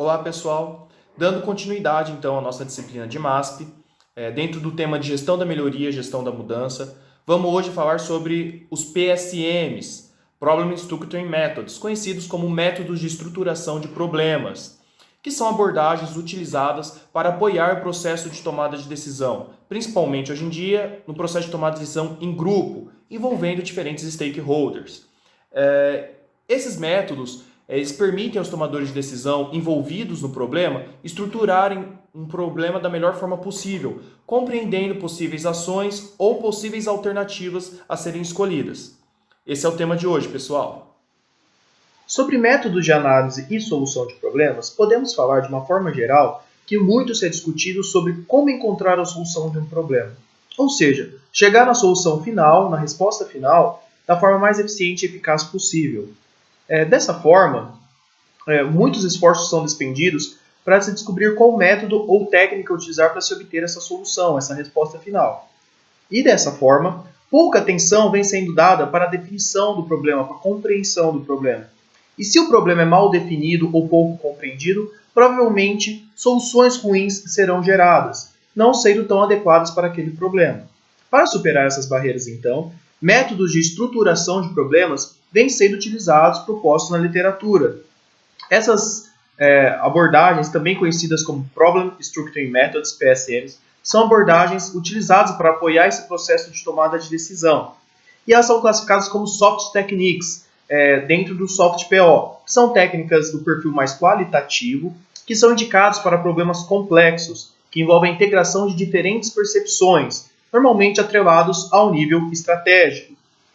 Olá pessoal, dando continuidade então à nossa disciplina de MASP, dentro do tema de gestão da melhoria, gestão da mudança, vamos hoje falar sobre os PSMs, Problem Structuring Methods, conhecidos como métodos de estruturação de problemas, que são abordagens utilizadas para apoiar o processo de tomada de decisão, principalmente hoje em dia no processo de tomada de decisão em grupo, envolvendo diferentes stakeholders. Esses métodos eles permitem aos tomadores de decisão envolvidos no problema estruturarem um problema da melhor forma possível, compreendendo possíveis ações ou possíveis alternativas a serem escolhidas. Esse é o tema de hoje, pessoal. Sobre métodos de análise e solução de problemas, podemos falar de uma forma geral que muito se é discutido sobre como encontrar a solução de um problema. Ou seja, chegar na solução final, na resposta final, da forma mais eficiente e eficaz possível. Dessa forma, muitos esforços são despendidos para se descobrir qual método ou técnica utilizar para se obter essa solução, essa resposta final. E dessa forma, pouca atenção vem sendo dada para a definição do problema, para a compreensão do problema. E se o problema é mal definido ou pouco compreendido, provavelmente soluções ruins serão geradas, não sendo tão adequadas para aquele problema. Para superar essas barreiras, então, métodos de estruturação de problemas vêm sendo utilizados, propostos na literatura. Essas abordagens, também conhecidas como Problem Structuring Methods, PSMs, são abordagens utilizadas para apoiar esse processo de tomada de decisão. E elas são classificadas como Soft Techniques, dentro do Soft PO. São técnicas do perfil mais qualitativo, que são indicadas para problemas complexos, que envolvem a integração de diferentes percepções, normalmente atrelados ao nível estratégico,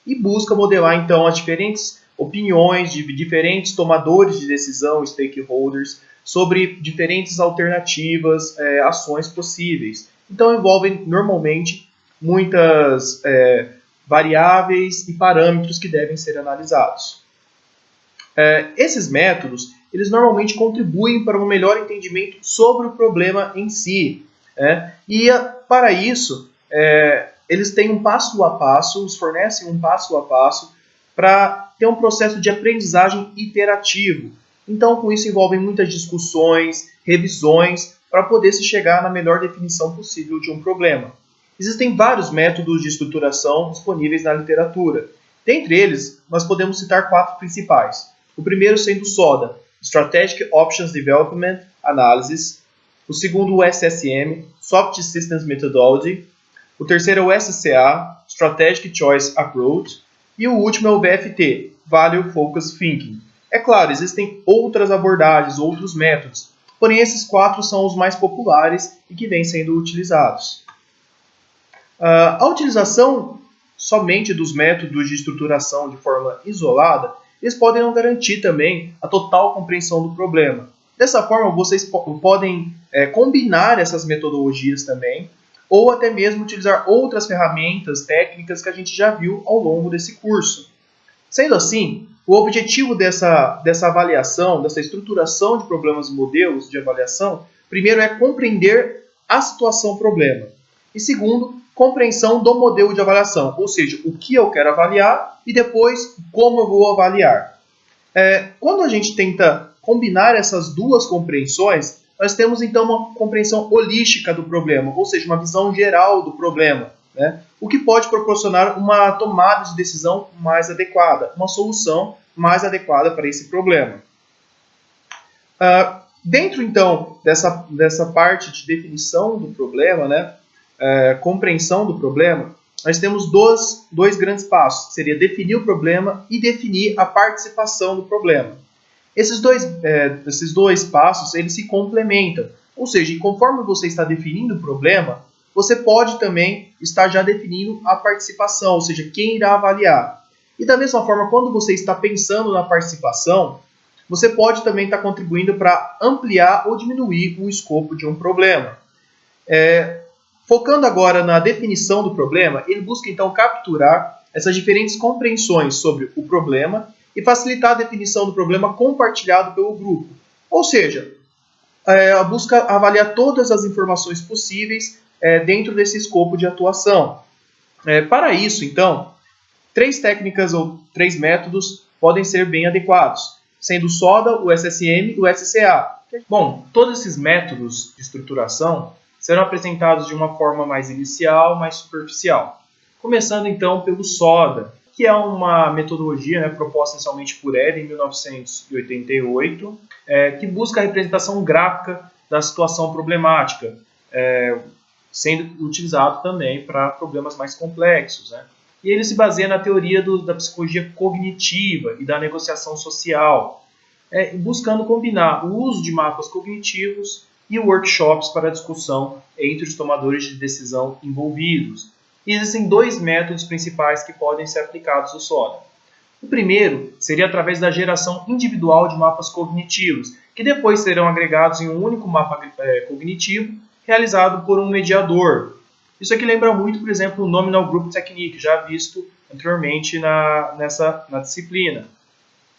e busca modelar, então, as diferentes opiniões de diferentes tomadores de decisão, stakeholders, sobre diferentes alternativas, ações possíveis. Então, envolvem, normalmente, muitas variáveis e parâmetros que devem ser analisados. Esses métodos, eles normalmente contribuem para um melhor entendimento sobre o problema em si. E, para isso, eles têm um passo a passo, nos fornecem um passo a passo para ter um processo de aprendizagem iterativo. Então, com isso, envolvem muitas discussões, revisões, para poder se chegar na melhor definição possível de um problema. Existem vários métodos de estruturação disponíveis na literatura. Dentre eles, nós podemos citar 4 principais. O primeiro sendo o SODA, Strategic Options Development Analysis. O segundo, o SSM, Soft Systems Methodology. O terceiro é o SCA, Strategic Choice Approach. E o último é o VFT, Value Focused Thinking. É claro, existem outras abordagens, outros métodos, porém esses 4 são os mais populares e que vêm sendo utilizados. A utilização somente dos métodos de estruturação de forma isolada, eles podem não garantir também a total compreensão do problema. Dessa forma, vocês podem combinar essas metodologias também, ou até mesmo utilizar outras ferramentas, técnicas que a gente já viu ao longo desse curso. Sendo assim, o objetivo dessa avaliação, dessa estruturação de problemas e modelos de avaliação, primeiro é compreender a situação problema. E segundo, compreensão do modelo de avaliação, ou seja, o que eu quero avaliar e depois como eu vou avaliar. Quando a gente tenta combinar essas duas compreensões, nós temos então uma compreensão holística do problema, ou seja, uma visão geral do problema, o que pode proporcionar uma tomada de decisão mais adequada, uma solução mais adequada para esse problema. Dentro então dessa parte de definição do problema, compreensão do problema, nós temos dois grandes passos, que seria definir o problema e definir a participação do problema. Esses dois passos, eles se complementam. Ou seja, conforme você está definindo o problema, você pode também estar já definindo a participação, ou seja, quem irá avaliar. E da mesma forma, quando você está pensando na participação, você pode também estar contribuindo para ampliar ou diminuir o escopo de um problema. Focando agora na definição do problema, ele busca então capturar essas diferentes compreensões sobre o problema e facilitar a definição do problema compartilhado pelo grupo. Ou seja, busca avaliar todas as informações possíveis dentro desse escopo de atuação. Para isso, então, 3 técnicas ou 3 métodos podem ser bem adequados, sendo o SODA, o SSM e o SCA. Bom, todos esses métodos de estruturação serão apresentados de uma forma mais inicial, mais superficial. Começando então pelo SODA, que é uma metodologia, né, proposta inicialmente por Eden em 1988, que busca a representação gráfica da situação problemática, sendo utilizado também para problemas mais complexos, né? E ele se baseia na teoria da psicologia cognitiva e da negociação social, buscando combinar o uso de mapas cognitivos e workshops para discussão entre os tomadores de decisão envolvidos. Existem dois métodos principais que podem ser aplicados no SODA. O primeiro seria através da geração individual de mapas cognitivos, que depois serão agregados em um único mapa cognitivo, realizado por um mediador. Isso aqui lembra muito, por exemplo, o Nominal Group Technique, já visto anteriormente na disciplina.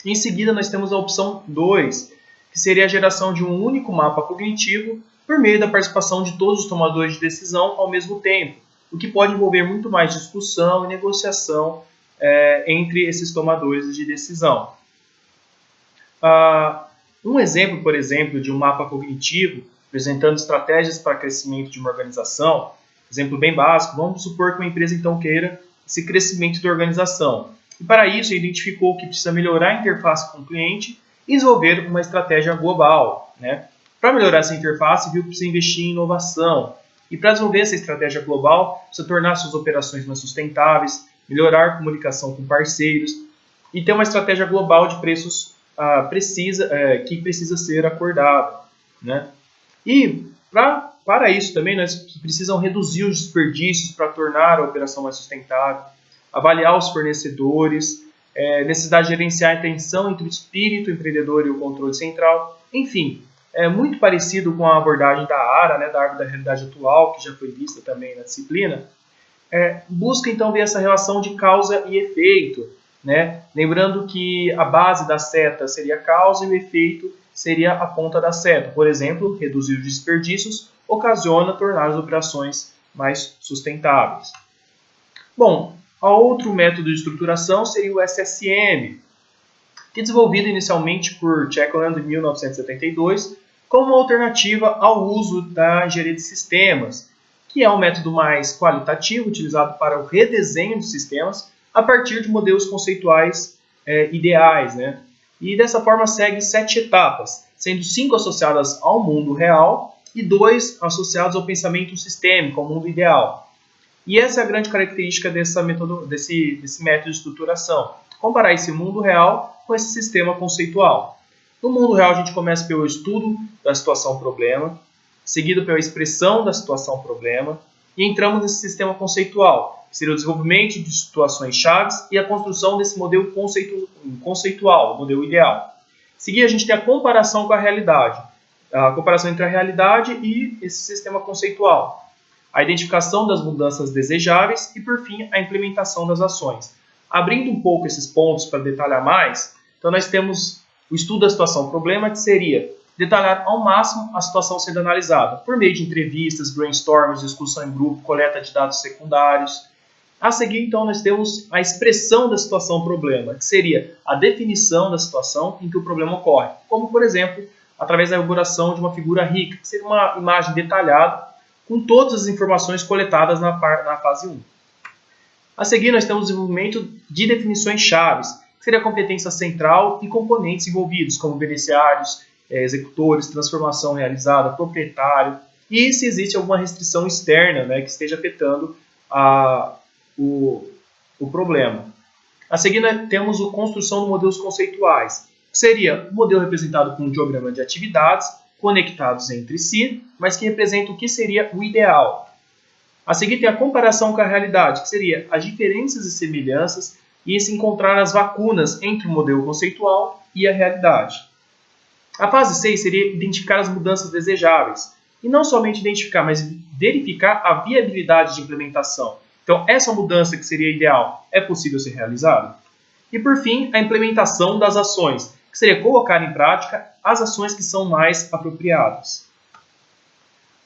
Em seguida, nós temos a opção 2, que seria a geração de um único mapa cognitivo por meio da participação de todos os tomadores de decisão ao mesmo tempo, o que pode envolver muito mais discussão e negociação entre esses tomadores de decisão. Um exemplo, por exemplo, de um mapa cognitivo apresentando estratégias para crescimento de uma organização, exemplo bem básico, vamos supor que uma empresa então queira esse crescimento da organização. E para isso, identificou que precisa melhorar a interface com o cliente e desenvolver uma estratégia global, né? Para melhorar essa interface, viu que precisa investir em inovação. E para desenvolver essa estratégia global, precisa tornar suas operações mais sustentáveis, melhorar a comunicação com parceiros e ter uma estratégia global de preços que precisa ser acordada, né? E para isso também, nós precisamos reduzir os desperdícios para tornar a operação mais sustentável, avaliar os fornecedores, necessidade de gerenciar a tensão entre o espírito empreendedor e o controle central. Enfim, é muito parecido com a abordagem da ARA, né, da árvore da realidade atual, que já foi vista também na disciplina. Busca então ver essa relação de causa e efeito, né? Lembrando que a base da seta seria a causa e o efeito seria a ponta da seta. Por exemplo, reduzir os desperdícios ocasiona tornar as operações mais sustentáveis. Bom, outro método de estruturação seria o SSM, que é desenvolvido inicialmente por Checkland em 1972 como uma alternativa ao uso da engenharia de sistemas, que é um método mais qualitativo utilizado para o redesenho de sistemas a partir de modelos conceituais ideais, né? E dessa forma segue 7 etapas, sendo 5 associadas ao mundo real e 2 associados ao pensamento sistêmico, ao mundo ideal. E essa é a grande característica desse método de estruturação, comparar esse mundo real com esse sistema conceitual. No mundo real, a gente começa pelo estudo da situação-problema, seguido pela expressão da situação-problema, e entramos nesse sistema conceitual, que seria o desenvolvimento de situações chaves e a construção desse modelo conceitual, o modelo ideal. Em seguida, a gente tem a comparação com a realidade, a comparação entre a realidade e esse sistema conceitual, a identificação das mudanças desejáveis e, por fim, a implementação das ações. Abrindo um pouco esses pontos para detalhar mais, então nós temos o estudo da situação-problema, que seria detalhar ao máximo a situação sendo analisada, por meio de entrevistas, brainstorms, discussão em grupo, coleta de dados secundários. A seguir, então, nós temos a expressão da situação-problema, que seria a definição da situação em que o problema ocorre, como, por exemplo, através da elaboração de uma figura rica, que seria uma imagem detalhada com todas as informações coletadas na fase 1. A seguir, nós temos o desenvolvimento de definições chaves, que seria a competência central e componentes envolvidos, como beneficiários, executores, transformação realizada, proprietário, e se existe alguma restrição externa, né, que esteja afetando o problema. A seguir, nós temos a construção de modelos conceituais, que seria o modelo representado com um diagrama de atividades conectados entre si, mas que representa o que seria o ideal. A seguir tem a comparação com a realidade, que seria as diferenças e semelhanças e se encontrar as lacunas entre o modelo conceitual e a realidade. A fase 6 seria identificar as mudanças desejáveis, e não somente identificar, mas verificar a viabilidade de implementação. Então, essa mudança que seria ideal é possível ser realizada? E, por fim, a implementação das ações, que seria colocar em prática as ações que são mais apropriadas.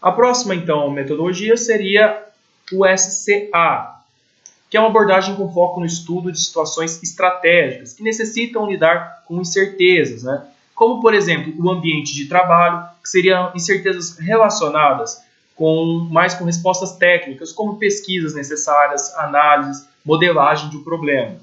A próxima, então, metodologia seria o SCA, que é uma abordagem com foco no estudo de situações estratégicas que necessitam lidar com incertezas, né? como, por exemplo, o ambiente de trabalho, que seriam incertezas relacionadas mais com respostas técnicas, como pesquisas necessárias, análises, modelagem de um problema.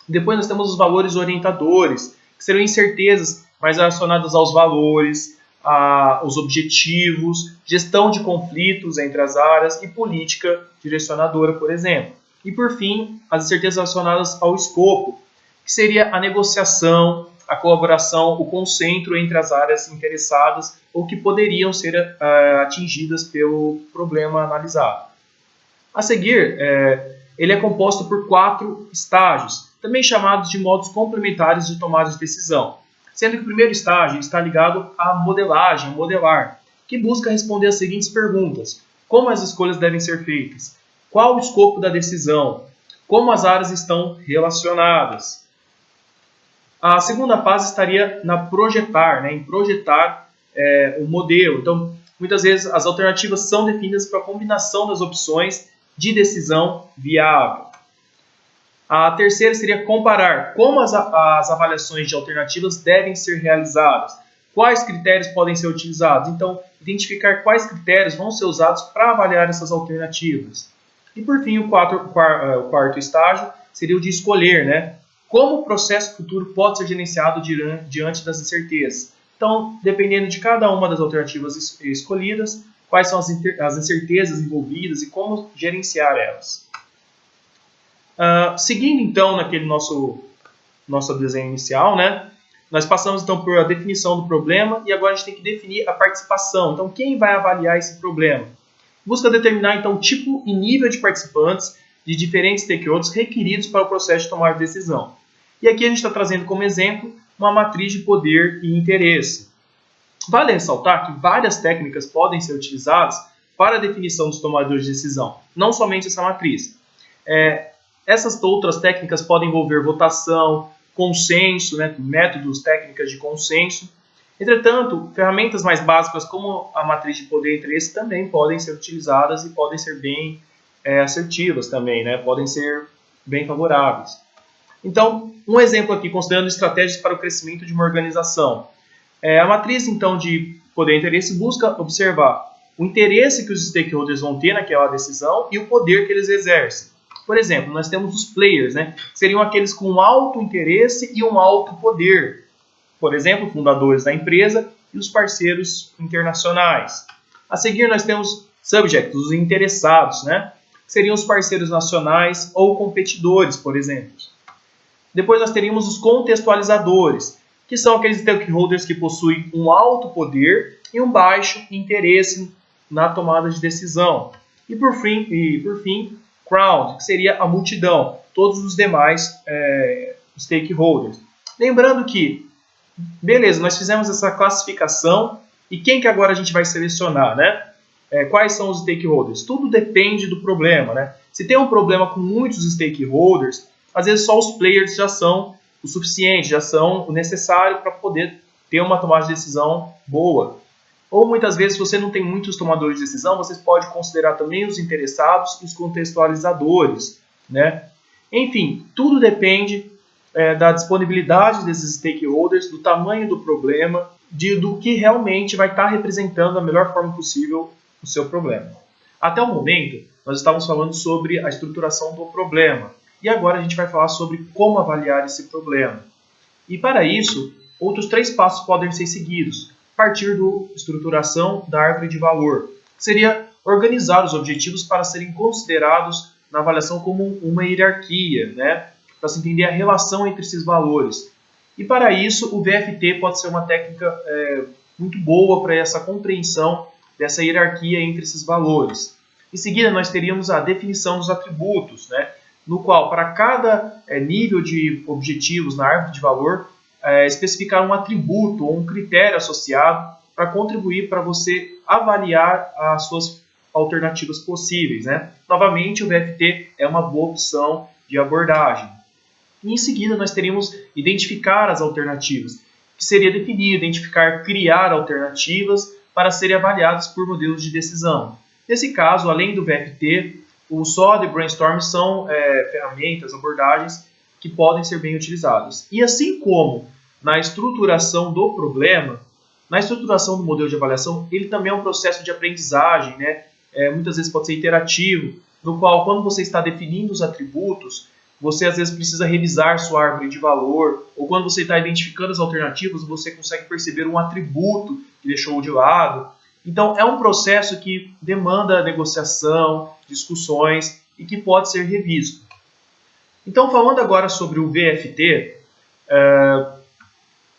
Depois nós temos os valores orientadores, que seriam incertezas mais relacionadas aos valores, aos objetivos, gestão de conflitos entre as áreas e política direcionadora, por exemplo. E, por fim, as incertezas relacionadas ao escopo, que seria a negociação, a colaboração, o concentro entre as áreas interessadas ou que poderiam ser atingidas pelo problema analisado. A seguir, ele é composto por 4 estágios, também chamados de modos complementares de tomada de decisão, sendo que o primeiro estágio está ligado à modelagem, ao modelar, que busca responder as seguintes perguntas: como as escolhas devem ser feitas? Qual o escopo da decisão? Como as áreas estão relacionadas? A segunda fase estaria na projetar, em projetar o modelo. Então, muitas vezes as alternativas são definidas para a combinação das opções de decisão viável. A terceira seria comparar como as avaliações de alternativas devem ser realizadas, quais critérios podem ser utilizados. Então, identificar quais critérios vão ser usados para avaliar essas alternativas. E, por fim, o quarto estágio seria o de escolher, como o processo futuro pode ser gerenciado diante das incertezas. Então, dependendo de cada uma das alternativas escolhidas, quais são as incertezas envolvidas e como gerenciar elas. Seguindo, então, naquele nosso desenho inicial, nós passamos, então, por a definição do problema e agora a gente tem que definir a participação. Então, quem vai avaliar esse problema? Busca determinar, então, o tipo e nível de participantes de diferentes stakeholders requeridos para o processo de tomar decisão. E aqui a gente está trazendo como exemplo uma matriz de poder e interesse. Vale ressaltar que várias técnicas podem ser utilizadas para a definição dos tomadores de decisão, não somente essa matriz. Essas outras técnicas podem envolver votação, consenso, métodos, técnicas de consenso. Entretanto, ferramentas mais básicas como a matriz de poder e interesse também podem ser utilizadas e podem ser bem assertivas também, podem ser bem favoráveis. Então, um exemplo aqui, considerando estratégias para o crescimento de uma organização. A matriz, então, de poder e interesse busca observar o interesse que os stakeholders vão ter naquela decisão e o poder que eles exercem. Por exemplo, nós temos os players, que seriam aqueles com alto interesse e um alto poder. Por exemplo, fundadores da empresa e os parceiros internacionais. A seguir, nós temos subjects, os interessados, que seriam os parceiros nacionais ou competidores, por exemplo. Depois nós teríamos os contextualizadores, que são aqueles stakeholders que possuem um alto poder e um baixo interesse na tomada de decisão. E por fim, crowd, que seria a multidão, todos os demais stakeholders. Lembrando que, beleza, nós fizemos essa classificação e quem que agora a gente vai selecionar, quais são os stakeholders? Tudo depende do problema, Se tem um problema com muitos stakeholders, às vezes só os players já são o suficiente, já são o necessário para poder ter uma tomada de decisão boa. Ou muitas vezes, se você não tem muitos tomadores de decisão, você pode considerar também os interessados e os contextualizadores, Enfim, tudo depende da disponibilidade desses stakeholders, do tamanho do problema, do que realmente vai estar representando da melhor forma possível o seu problema. Até o momento, nós estávamos falando sobre a estruturação do problema. E agora a gente vai falar sobre como avaliar esse problema. E para isso, outros 3 passos podem ser seguidos. Partir da estruturação da árvore de valor. Seria organizar os objetivos para serem considerados na avaliação como uma hierarquia, para se entender a relação entre esses valores. E para isso, o VFT pode ser uma técnica muito boa para essa compreensão dessa hierarquia entre esses valores. Em seguida, nós teríamos a definição dos atributos, no qual, para cada nível de objetivos na árvore de valor, especificar um atributo ou um critério associado para contribuir para você avaliar as suas alternativas possíveis. Novamente, o VFT é uma boa opção de abordagem. E em seguida, nós teríamos identificar as alternativas, que seria definir, identificar, criar alternativas para serem avaliadas por modelos de decisão. Nesse caso, além do VFT, o SWOT e Brainstorm são ferramentas, abordagens que podem ser bem utilizadas. E assim como na estruturação do problema, na estruturação do modelo de avaliação, ele também é um processo de aprendizagem, né? Muitas vezes pode ser interativo, no qual, quando você está definindo os atributos, você às vezes precisa revisar sua árvore de valor, ou quando você está identificando as alternativas, você consegue perceber um atributo que deixou de lado. Então, é um processo que demanda negociação, discussões e que pode ser revisto. Então, falando agora sobre o VFT,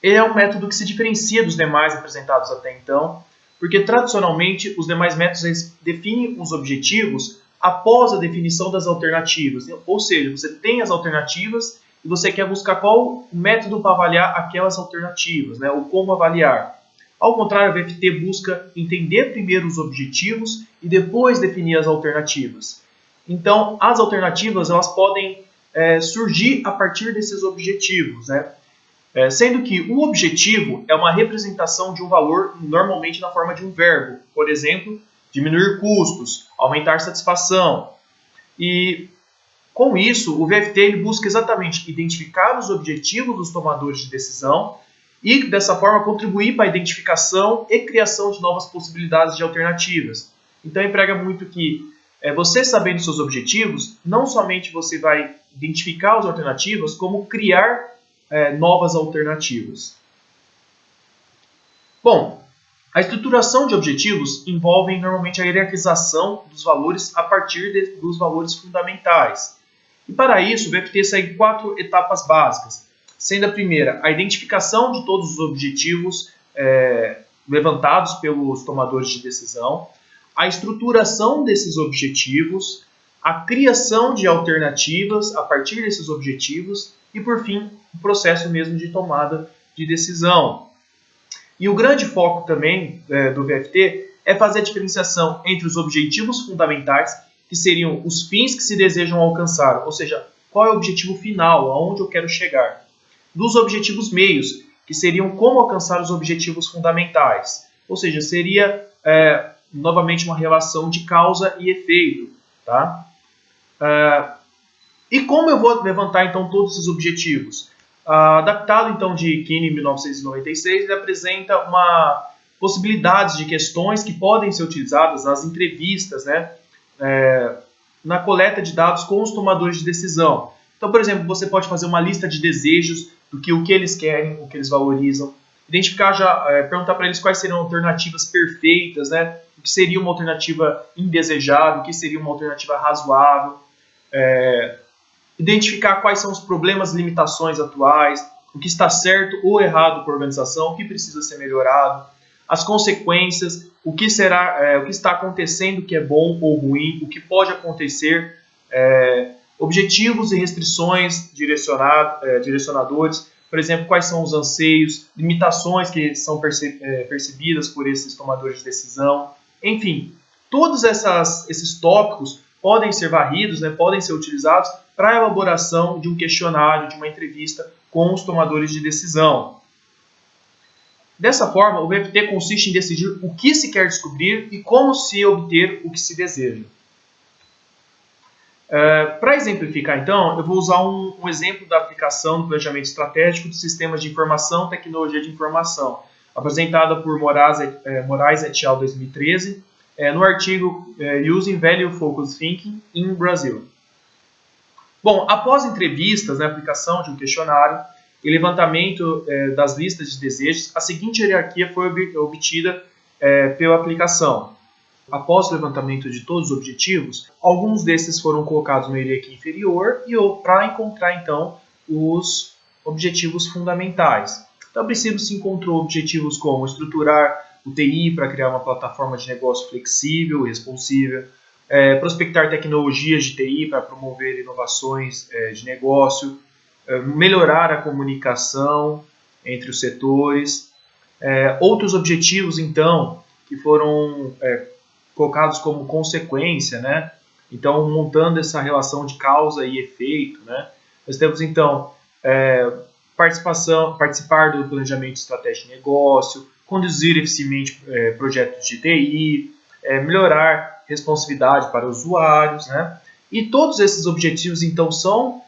ele é um método que se diferencia dos demais apresentados até então, porque tradicionalmente os demais métodos definem os objetivos após a definição das alternativas. Ou seja, você tem as alternativas e você quer buscar qual o método para avaliar aquelas alternativas, né? Ou como avaliar. Ao contrário, o VFT busca entender primeiro os objetivos e depois definir as alternativas. Então, as alternativas elas podem surgir a partir desses objetivos, né? Sendo que o objetivo é uma representação de um valor normalmente na forma de um verbo. Por exemplo, diminuir custos, aumentar satisfação. E com isso, o VFT ele busca exatamente identificar os objetivos dos tomadores de decisão e, dessa forma, contribuir para a identificação e criação de novas possibilidades de alternativas. Então, emprega muito que você sabendo seus objetivos, não somente você vai identificar as alternativas, como criar novas alternativas. Bom, a estruturação de objetivos envolve normalmente a hierarquização dos valores a partir dos valores fundamentais. E para isso, o VFT segue 4 etapas básicas, sendo a primeira a identificação de todos os objetivos levantados pelos tomadores de decisão, a estruturação desses objetivos, a criação de alternativas a partir desses objetivos e, por fim, o processo mesmo de tomada de decisão. E o grande foco também do VFT é fazer a diferenciação entre os objetivos fundamentais, que seriam os fins que se desejam alcançar, ou seja, qual é o objetivo final, aonde eu quero chegar, dos objetivos meios, que seriam como alcançar os objetivos fundamentais, ou seja, seria novamente uma relação de causa e efeito, tá? E como eu vou levantar então todos esses objetivos? Adaptado então de Kinney em 1996, ele apresenta uma possibilidades de questões que podem ser utilizadas nas entrevistas, né, na coleta de dados com os tomadores de decisão. Então, por exemplo, você pode fazer uma lista de desejos do que o que eles querem, o que eles valorizam, identificar perguntar para eles quais seriam alternativas perfeitas, né, o que seria uma alternativa indesejável, o que seria uma alternativa razoável, identificar quais são os problemas e limitações atuais, o que está certo ou errado com a organização, o que precisa ser melhorado, as consequências, o que está acontecendo que é bom ou ruim, o que pode acontecer, objetivos e restrições direcionadores, por exemplo, quais são os anseios, limitações que são percebidas por esses tomadores de decisão, enfim, todos esses tópicos podem ser varridos, né, podem ser utilizados para a elaboração de um questionário, de uma entrevista com os tomadores de decisão. Dessa forma, o VFT consiste em decidir o que se quer descobrir e como se obter o que se deseja. Para exemplificar, então, eu vou usar um exemplo da aplicação do planejamento estratégico de sistemas de informação e tecnologia de informação, apresentada por Moraes et al. 2013, no artigo Using Value Focused Thinking in Brazil. Bom, após entrevistas, na aplicação de um questionário e levantamento das listas de desejos, a seguinte hierarquia foi obtida pela aplicação. Após o levantamento de todos os objetivos, alguns desses foram colocados na hierarquia inferior e para encontrar, então, os objetivos fundamentais. Então, a princípio, se encontrou objetivos como estruturar o TI para criar uma plataforma de negócio flexível e responsiva, prospectar tecnologias de TI para promover inovações de negócio, melhorar a comunicação entre os setores. Outros objetivos, então, que foram colocados como consequência, né? Então, montando essa relação de causa e efeito, né? Nós temos, então, participar do planejamento estratégico de negócio, conduzir eficientemente projetos de TI, melhorar responsividade para usuários, né? E todos esses objetivos, então, são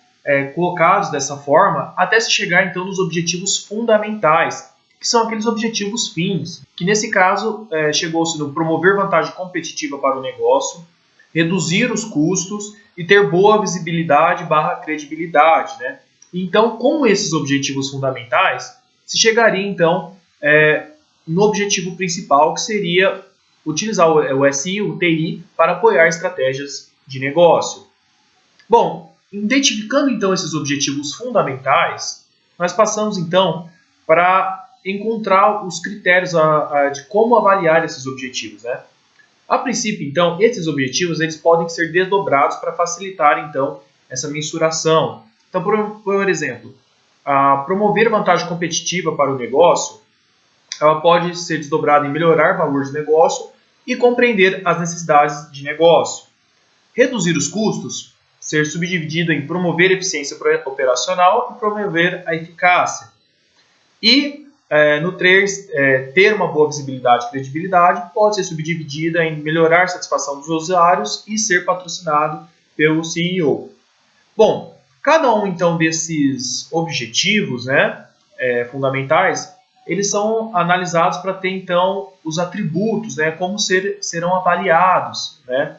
colocados dessa forma até se chegar então nos objetivos fundamentais, que são aqueles objetivos fins, que nesse caso chegou-se no promover vantagem competitiva para o negócio, reduzir os custos e ter boa visibilidade / credibilidade, né? Então, com esses objetivos fundamentais, se chegaria então no objetivo principal, que seria utilizar o SI, o TI, para apoiar estratégias de negócio. Bom, identificando então esses objetivos fundamentais, nós passamos então para encontrar os critérios de como avaliar esses objetivos, né? A princípio, então, esses objetivos eles podem ser desdobrados para facilitar então essa mensuração. Então, por exemplo, promover vantagem competitiva para o negócio, ela pode ser desdobrada em melhorar valores do negócio e compreender as necessidades de negócio. Reduzir os custos, ser subdividido em promover eficiência operacional e promover a eficácia. E no 3, ter uma boa visibilidade e credibilidade, pode ser subdividida em melhorar a satisfação dos usuários e ser patrocinado pelo CEO. Bom, cada um então desses objetivos, né, fundamentais, eles são analisados para ter então os atributos, né, como serão avaliados, né,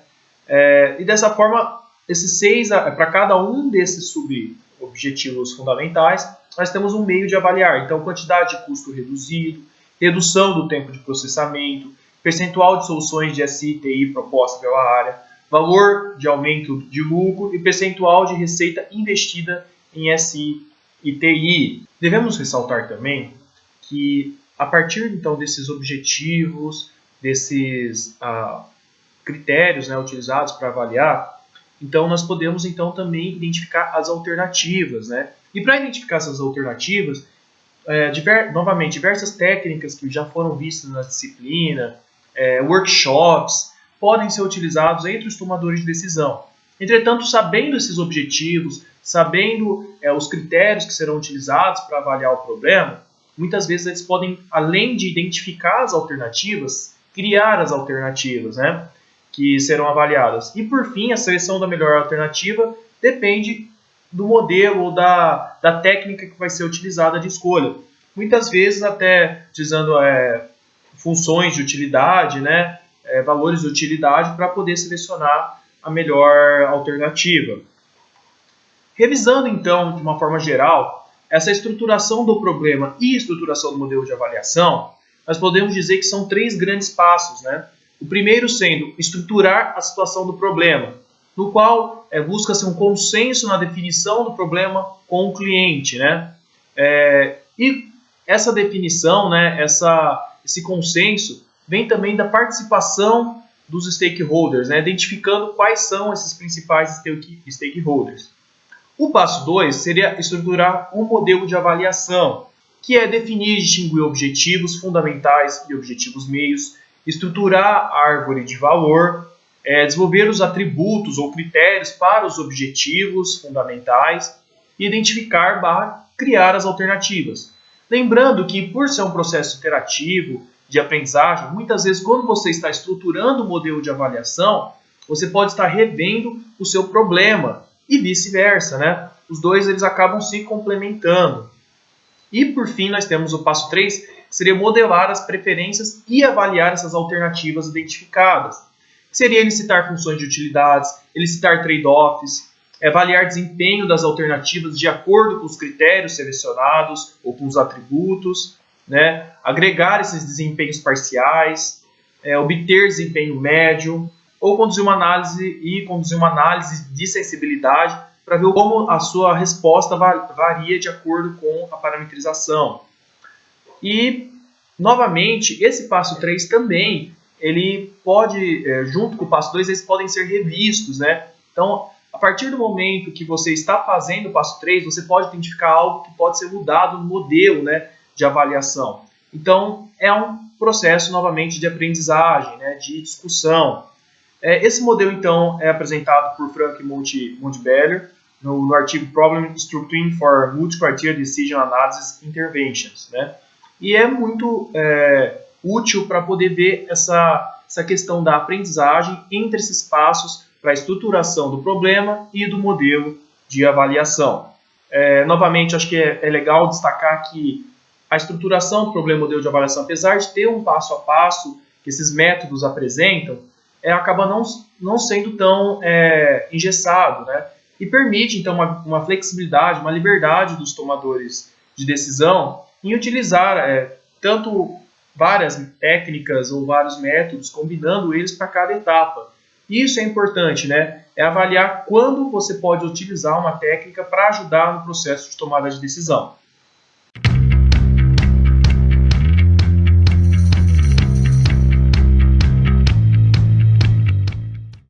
e dessa forma, esses 6, para cada um desses subobjetivos fundamentais, nós temos um meio de avaliar. Então, quantidade de custo reduzido, redução do tempo de processamento, percentual de soluções de SI e TI proposta pela área, valor de aumento de lucro e percentual de receita investida em SI e TI. Devemos ressaltar também que, a partir então desses objetivos, desses critérios, né, utilizados para avaliar, então nós podemos então também identificar as alternativas, né? E para identificar essas alternativas, novamente, diversas técnicas que já foram vistas na disciplina, workshops, podem ser utilizados entre os tomadores de decisão. Entretanto, sabendo esses objetivos, sabendo os critérios que serão utilizados para avaliar o problema, muitas vezes eles podem, além de identificar as alternativas, criar as alternativas, né, que serão avaliadas. E, por fim, a seleção da melhor alternativa depende do modelo ou da técnica que vai ser utilizada de escolha. Muitas vezes até utilizando funções de utilidade, né, valores de utilidade, para poder selecionar a melhor alternativa. Revisando, então, de uma forma geral, essa estruturação do problema e estruturação do modelo de avaliação, nós podemos dizer que são 3 grandes passos, né? O primeiro sendo estruturar a situação do problema, no qual busca-se um consenso na definição do problema com o cliente, né? E essa definição, né, esse consenso, vem também da participação dos stakeholders, né, identificando quais são esses principais stakeholders. O passo 2 seria estruturar um modelo de avaliação, que é definir e distinguir objetivos fundamentais e objetivos meios, estruturar a árvore de valor, desenvolver os atributos ou critérios para os objetivos fundamentais e identificar / criar as alternativas. Lembrando que, por ser um processo iterativo de aprendizagem, muitas vezes quando você está estruturando o modelo de avaliação, você pode estar revendo o seu problema e vice-versa, né? Os dois eles acabam se complementando. E, por fim, nós temos o passo 3, que seria modelar as preferências e avaliar essas alternativas identificadas. Seria elicitar funções de utilidades, elicitar trade-offs, avaliar desempenho das alternativas de acordo com os critérios selecionados ou com os atributos, né? Agregar esses desempenhos parciais, obter desempenho médio, ou conduzir uma análise de sensibilidade para ver como a sua resposta varia de acordo com a parametrização. E, novamente, esse passo 3 também, ele pode, junto com o passo 2, eles podem ser revistos, né? Então, a partir do momento que você está fazendo o passo 3, você pode identificar algo que pode ser mudado no modelo, né, de avaliação. Então, é um processo, novamente, de aprendizagem, né, de discussão. Esse modelo, então, é apresentado por Frank Muntbeller no artigo Problem Structuring for Multi-Criteria Decision Analysis Interventions, né? E é muito útil para poder ver essa questão da aprendizagem entre esses passos para a estruturação do problema e do modelo de avaliação. Novamente, acho que é legal destacar que a estruturação do problema modelo de avaliação, apesar de ter um passo a passo que esses métodos apresentam, acaba não sendo tão engessado, né? E permite, então, uma flexibilidade, uma liberdade dos tomadores de decisão em utilizar tanto várias técnicas ou vários métodos, combinando eles para cada etapa. Isso é importante, né? É avaliar quando você pode utilizar uma técnica para ajudar no processo de tomada de decisão.